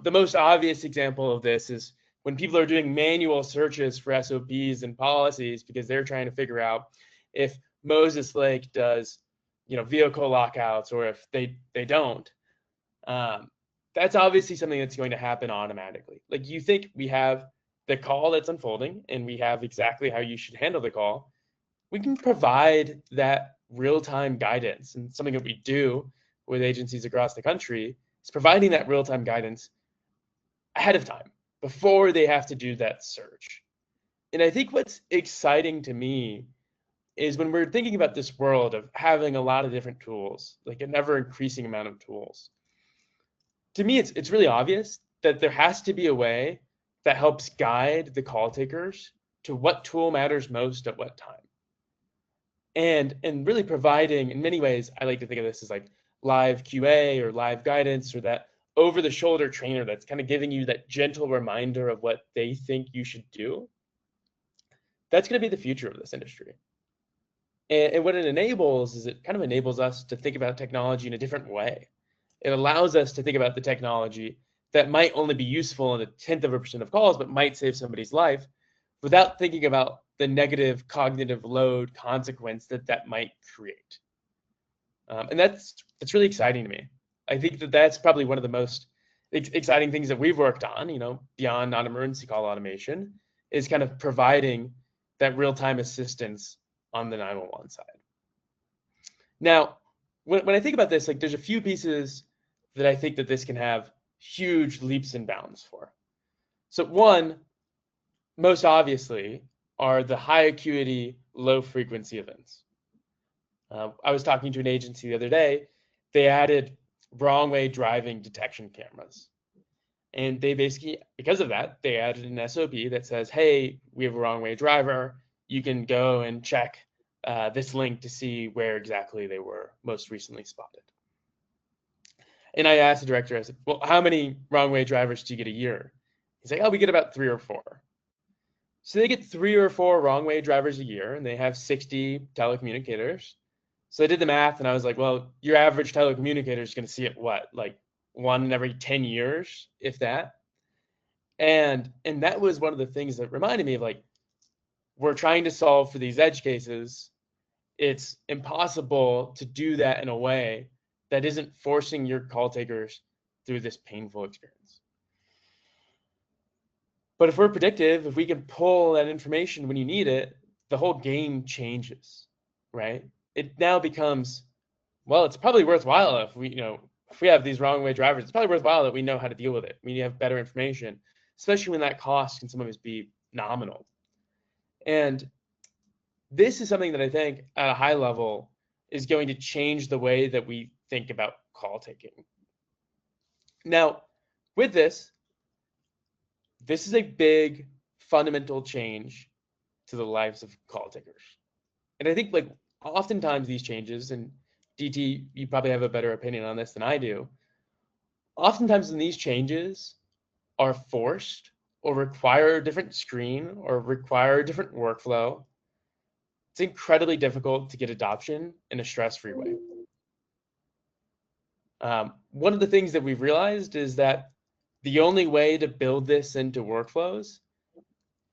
The most obvious example of this is when people are doing manual searches for SOPs and policies because they're trying to figure out if Moses Lake does, vehicle lockouts or if they don't. That's obviously something that's going to happen automatically. Like, you think we have the call that's unfolding and we have exactly how you should handle the call. We can provide that real-time guidance, and something that we do with agencies across the country is providing that real-time guidance ahead of time before they have to do that search. And I think what's exciting to me is when we're thinking about this world of having a lot of different tools, like an ever increasing amount of tools. To me, it's really obvious that there has to be a way that helps guide the call takers to what tool matters most at what time. And really providing, in many ways, I like to think of this as like live QA or live guidance, or that over-the-shoulder trainer that's kind of giving you that gentle reminder of what they think you should do. That's going to be the future of this industry. And what it enables is it kind of enables us to think about technology in a different way. It allows us to think about the technology that might only be useful in 0.1% of calls, but might save somebody's life, without thinking about the negative cognitive load consequence that might create. And that's really exciting to me. I think that's probably one of the most exciting things that we've worked on, beyond non-emergency call automation, is kind of providing that real-time assistance on the 911 side. Now, when I think about this, like, there's a few pieces that I think that this can have huge leaps and bounds for. So one, most obviously, are the high acuity, low frequency events. I was talking to an agency the other day. They added wrong way driving detection cameras. And they basically, because of that, they added an SOP that says, hey, we have a wrong way driver. You can go and check this link to see where exactly they were most recently spotted. And I asked the director, I said, well, how many wrong way drivers do you get a year? He's like, oh, we get about 3 or 4. So they get 3 or 4 wrong way drivers a year, and they have 60 telecommunicators. So I did the math, and I was like, well, your average telecommunicator is going to see it, what, like 1 in every 10 years, if that? And that was one of the things that reminded me of, like, we're trying to solve for these edge cases. It's impossible to do that in a way that isn't forcing your call takers through this painful experience. But if we're predictive, if we can pull that information when you need it, the whole game changes, right? It now becomes, well, it's probably worthwhile if we have these wrong way drivers, it's probably worthwhile that we know how to deal with it. We have better information, especially when that cost can sometimes be nominal. And this is something that I think at a high level is going to change the way that we think about call taking. Now, with this is a big fundamental change to the lives of call takers. And I think like oftentimes these changes, and DT, you probably have a better opinion on this than I do. Oftentimes when these changes are forced or require a different screen or require a different workflow, it's incredibly difficult to get adoption in a stress-free way. One of the things that we've realized is that the only way to build this into workflows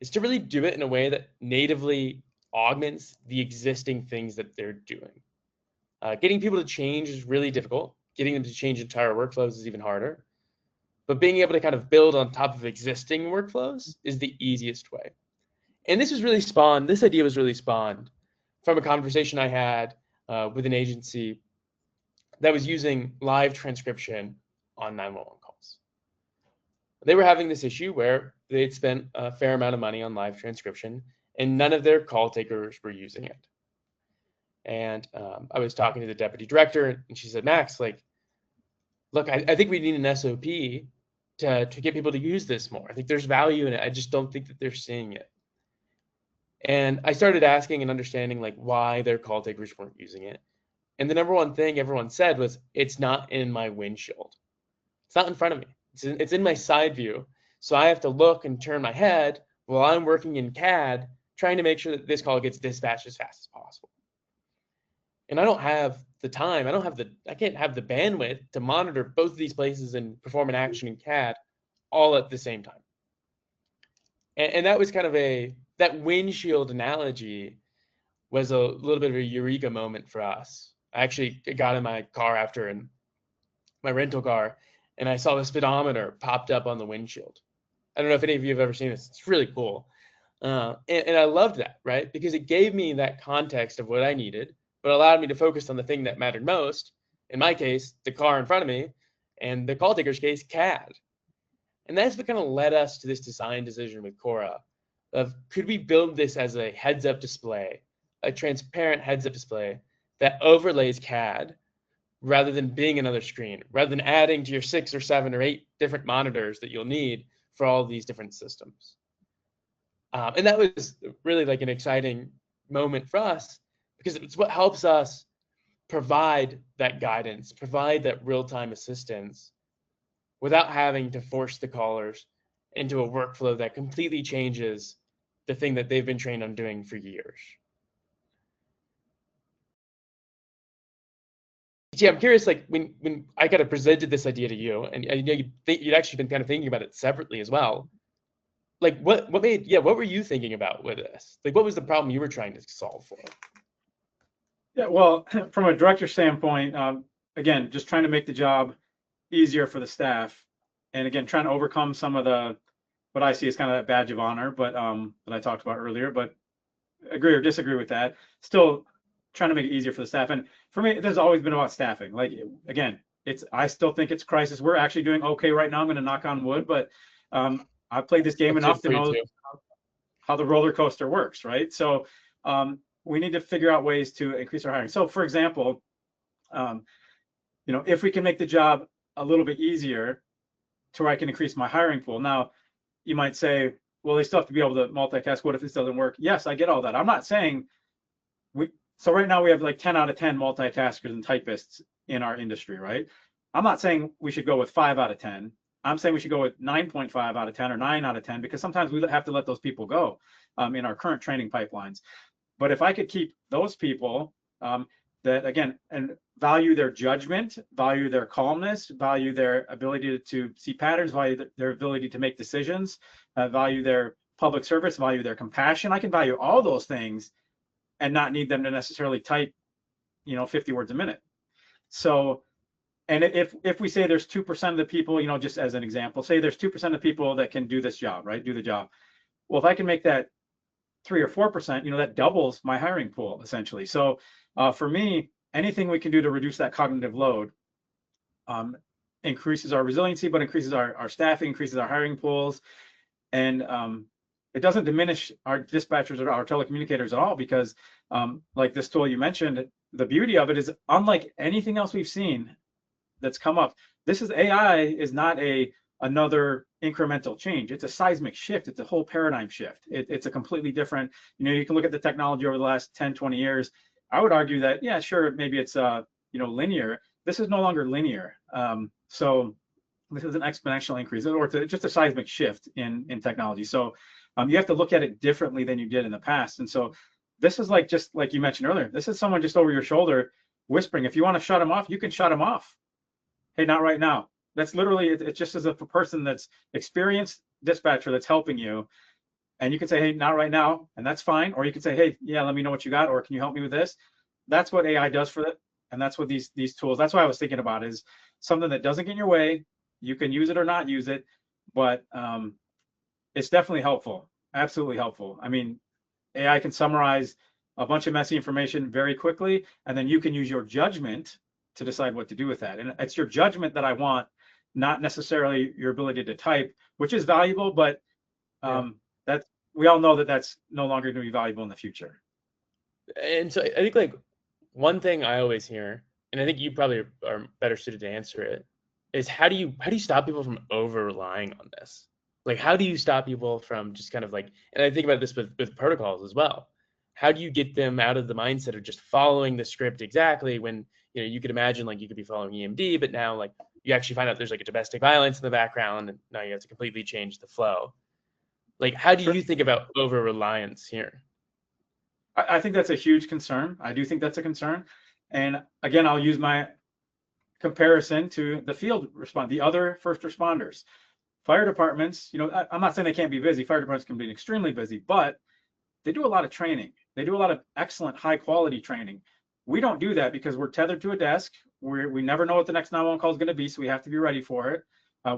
is to really do it in a way that natively augments the existing things that they're doing. Getting people to change is really difficult. Getting them to change entire workflows is even harder. But being able to kind of build on top of existing workflows is the easiest way. And this idea was really spawned from a conversation I had with an agency that was using live transcription on 911 calls. They were having this issue where they'd spent a fair amount of money on live transcription and none of their call takers were using it. And I was talking to the deputy director and she said, Max, like, look, I think we need an SOP to get people to use this more. I think there's value in it. I just don't think that they're seeing it. And I started asking and understanding like why their call takers weren't using it. And the number one thing everyone said was, it's not in my windshield. It's not in front of me. It's in my side view. So I have to look and turn my head while I'm working in CAD, trying to make sure that this call gets dispatched as fast as possible. And I don't have the time. I can't have the bandwidth to monitor both of these places and perform an action in CAD all at the same time. And that was kind of that windshield analogy was a little bit of a eureka moment for us. I actually got in my car after in my rental car, and I saw the speedometer popped up on the windshield. I don't know if any of you have ever seen this. It's really cool. And I loved that, right? Because it gave me that context of what I needed, but allowed me to focus on the thing that mattered most. In my case, the car in front of me, and the call taker's case, CAD. And that's what kind of led us to this design decision with Cora of, could we build this as a heads-up display, a transparent heads-up display that overlays CAD rather than being another screen, rather than adding to your 6 or 7 or 8 different monitors that you'll need for all these different systems. And that was really like an exciting moment for us because it's what helps us provide that guidance, provide that real-time assistance without having to force the callers into a workflow that completely changes the thing that they've been trained on doing for years. Yeah, I'm curious, like when I kind of presented this idea to you, and I know you'd actually been kind of thinking about it separately as well. Like what were you thinking about with this? Like what was the problem you were trying to solve for? Yeah, well, from a director standpoint, again, just trying to make the job easier for the staff, and again, trying to overcome some of what I see as kind of that badge of honor, but that I talked about earlier. But agree or disagree with that. Still trying to make it easier for the staff. And for me, there's always been about staffing. Like again, I still think it's crisis. We're actually doing okay right now. I'm going to knock on wood, but I've played this game enough to know how the roller coaster works, right? So we need to figure out ways to increase our hiring. So for example, if we can make the job a little bit easier to where I can increase my hiring pool. Now, you might say, well, they still have to be able to multitask. What if this doesn't work? Yes, I get all that. I'm not saying so right now we have like 10 out of 10 multitaskers and typists in our industry, right? I'm not saying we should go with 5 out of 10. I'm saying we should go with 9.5 out of 10 or 9 out of 10 because sometimes we have to let those people go in our current training pipelines. But if I could keep those people that, again, and value their judgment, value their calmness, value their ability to see patterns, value their ability to make decisions, value their public service, value their compassion, I can value all those things and not need them to necessarily type, 50 words a minute. So, and if we say there's 2% of the people, just as an example, say there's 2% of people that can do this job, right? Do the job. Well, if I can make that 3 or 4%, that doubles my hiring pool essentially. So for me, anything we can do to reduce that cognitive load increases our resiliency, but increases our staffing, increases our hiring pools. And it doesn't diminish our dispatchers or our telecommunicators at all because like this tool you mentioned, the beauty of it is unlike anything else we've seen that's come up, AI is not another incremental change. It's a seismic shift. It's a whole paradigm shift. It's a completely different, you can look at the technology over the last 10, 20 years. I would argue that, yeah, sure, maybe it's, linear. This is no longer linear. So this is an exponential increase, or it's just a seismic shift in technology. So you have to look at it differently than you did in the past. And so this is like, just like you mentioned earlier, this is someone just over your shoulder whispering. If you want to shut them off, you can shut them off. Hey, not right now. That's literally, it's just as if a person that's experienced dispatcher that's helping you, and you can say, hey, not right now, and that's fine. Or you can say, hey, yeah, let me know what you got, or can you help me with this? That's what AI does for it. And that's what these tools, that's what I was thinking about, is something that doesn't get in your way. You can use it or not use it, but it's definitely helpful. Absolutely helpful. I mean, AI can summarize a bunch of messy information very quickly, and then you can use your judgment to decide what to do with that. And it's your judgment that I want, not necessarily your ability to type, which is valuable, but that we all know that that's no longer going to be valuable in the future. And so I think like one thing I always hear, and I think you probably are better suited to answer it, is how do you stop people from over relying on this? Like, how do you stop people from just kind of like, and I think about this with protocols as well. How do you get them out of the mindset of just following the script exactly when, you could imagine like you could be following EMD, but now like you actually find out there's like a domestic violence in the background, and now you have to completely change the flow. Like, how do you think about over reliance here? I think that's a huge concern. I do think that's a concern. And again, I'll use my comparison to the field response, the other first responders. Fire departments, I'm not saying they can't be busy. Fire departments can be extremely busy, but they do a lot of training. They do a lot of excellent, high quality training. We don't do that because we're tethered to a desk. We never know what the next 911 call is going to be, so we have to be ready for it.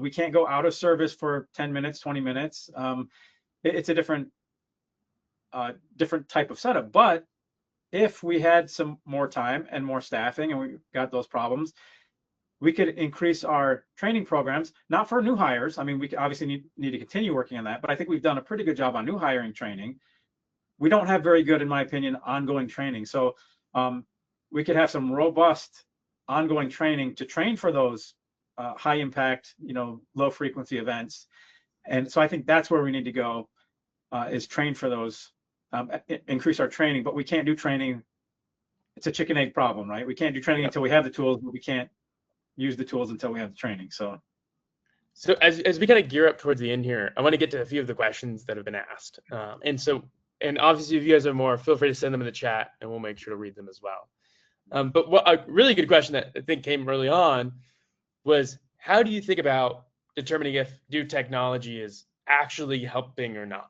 We can't go out of service for 10 minutes, 20 minutes. It's a different type of setup. But if we had some more time and more staffing, and we got those problems, we could increase our training programs, not for new hires. I mean, we obviously need to continue working on that, but I think we've done a pretty good job on new hiring training. We don't have very good, in my opinion, ongoing training. So we could have some robust ongoing training to train for those high impact, low frequency events. And so I think that's where we need to go, is train for those, increase our training. But we can't do training. It's a chicken egg problem, right? We can't do training until we have the tools, but we can't use the tools until we have the training. So as we kind of gear up towards the end here, I want to get to a few of the questions that have been asked. And obviously, if you guys have more, feel free to send them in the chat, and we'll make sure to read them as well. But a really good question that I think came early on was, how do you think about determining if new technology is actually helping or not?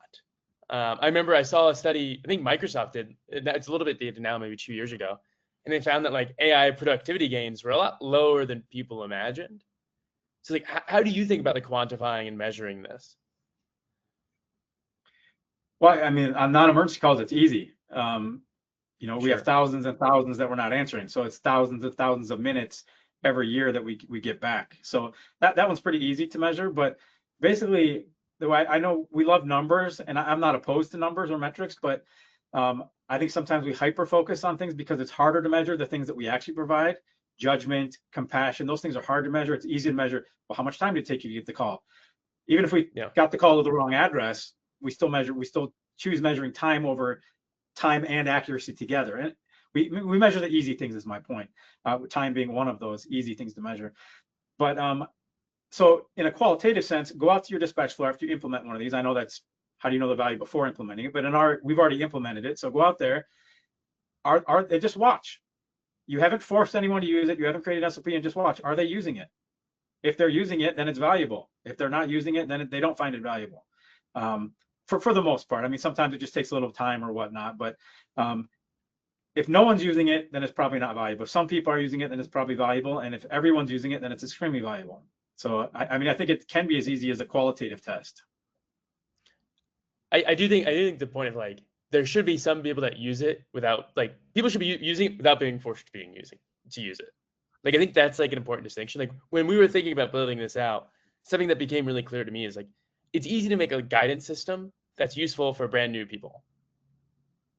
I remember I saw a study, I think Microsoft did, it's a little bit dated now, maybe 2 years ago, and they found that like AI productivity gains were a lot lower than people imagined. So like, how do you think about the quantifying and measuring this? Well, I mean, on non-emergency calls, it's easy. We have thousands and thousands that we're not answering. So it's thousands and thousands of minutes every year that we get back. So that one's pretty easy to measure. But basically, the way I know we love numbers, and I'm not opposed to numbers or metrics, but I think sometimes we hyper focus on things because it's harder to measure the things that we actually provide. Judgment, compassion, those things are hard to measure. It's easy to measure. Well, how much time did it take you to get the call? Even if we got the call to the wrong address, we still choose measuring time over time and accuracy together. And we measure the easy things, is my point. Time being one of those easy things to measure. But so in a qualitative sense, go out to your dispatch floor after you implement one of these. I know that's how do you know the value before implementing it, but we've already implemented it. So go out there, they just watch. You haven't forced anyone to use it. You haven't created SOP, and just watch. Are they using it? If they're using it, then it's valuable. If they're not using it, then they don't find it valuable. For the most part. I mean, sometimes it just takes a little time or whatnot, but if no one's using it, then it's probably not valuable. If some people are using it, then it's probably valuable. And if everyone's using it, then it's extremely valuable. So, I mean, I think it can be as easy as a qualitative test. I do think the point of like, there should be some people that use it without, like, people should be using it without being forced to use it. Like, I think that's like an important distinction. Like, when we were thinking about building this out, something that became really clear to me is like, it's easy to make a guidance system that's useful for brand new people.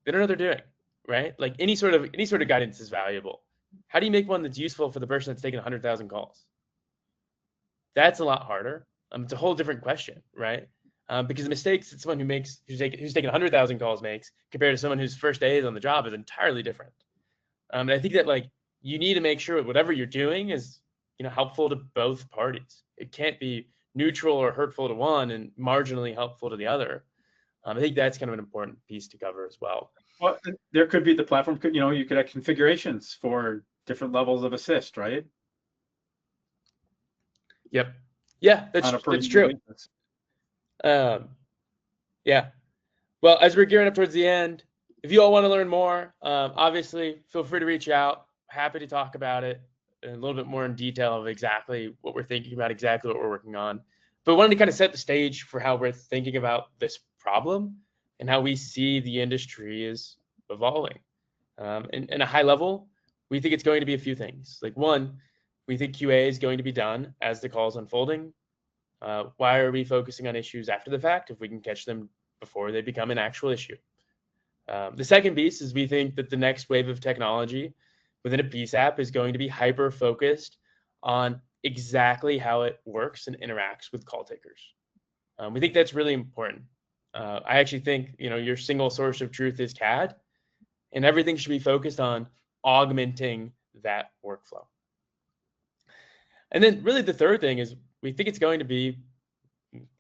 They don't know what they're doing, right? Like any sort of guidance is valuable. How do you make one that's useful for the person that's taken 100,000 calls? That's a lot harder. It's a whole different question, right? Because the mistakes that someone who's taken 100,000 calls makes compared to someone whose first day is on the job is entirely different. And I think that like you need to make sure whatever you're doing is helpful to both parties. It can't be neutral or hurtful to one and marginally helpful to the other. I think that's kind of an important piece to cover as well. Well, there could be the platform could, you could have configurations for different levels of assist, right? Yep. Yeah, that's true. Yeah. Well, as we're gearing up towards the end, if you all want to learn more, obviously feel free to reach out. Happy to talk about it in a little bit more in detail of exactly what we're thinking about, exactly what we're working on. But wanted to kind of set the stage for how we're thinking about this problem and how we see the industry is evolving. In a high level, we think it's going to be a few things. Like one, we think QA is going to be done as the call is unfolding. Why are we focusing on issues after the fact if we can catch them before they become an actual issue? The second piece is we think that the next wave of technology within a piece app is going to be hyper focused on exactly how it works and interacts with call takers. We think that's really important. I actually think your single source of truth is CAD, and everything should be focused on augmenting that workflow. And then really the third thing is we think it's going to be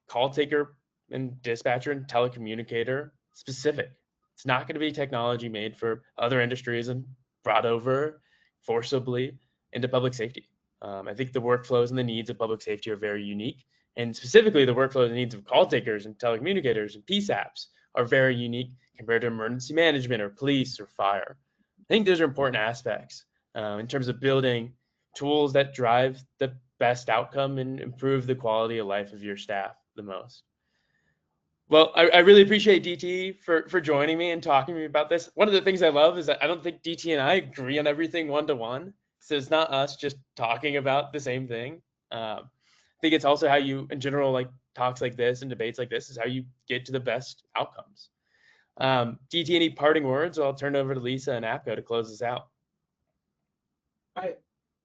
call taker and dispatcher and telecommunicator specific. It's not going to be technology made for other industries and brought over forcibly into public safety. I think the workflows and the needs of public safety are very unique, and specifically the workflows and needs of call takers and telecommunicators and peace apps are very unique compared to emergency management or police or fire. I think those are important aspects in terms of building tools that drive the best outcome and improve the quality of life of your staff the most. Well, I really appreciate DT for joining me and talking to me about this. One of the things I love is that I don't think DT and I agree on everything one-to-one. So it's not us just talking about the same thing. I think it's also how you, in general, like talks like this and debates like this is how you get to the best outcomes. DT, any parting words? I'll turn it over to Lisa and APCO to close this out.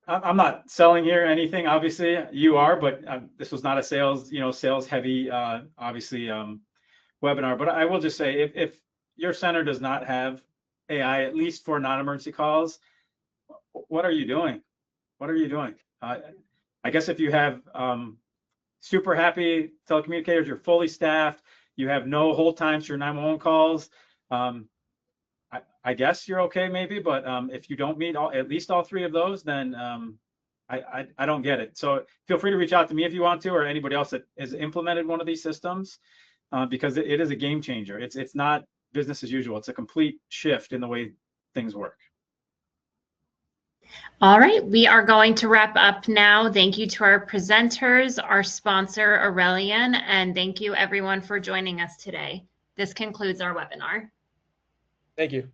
I'm not selling here anything. Obviously, you are, but this was not a sales heavy, obviously, webinar. But I will just say, if your center does not have AI, at least for non-emergency calls, what are you doing? What are you doing? I guess if you have super happy telecommunicators, you're fully staffed, you have no hold times for your 911 calls, I guess you're okay maybe, but if you don't meet at least all three of those, then I don't get it. So feel free to reach out to me if you want to, or anybody else that has implemented one of these systems, because it is a game changer. It's not business as usual. It's a complete shift in the way things work. All right, we are going to wrap up now. Thank you to our presenters, our sponsor, Aurelian, and thank you everyone for joining us today. This concludes our webinar. Thank you.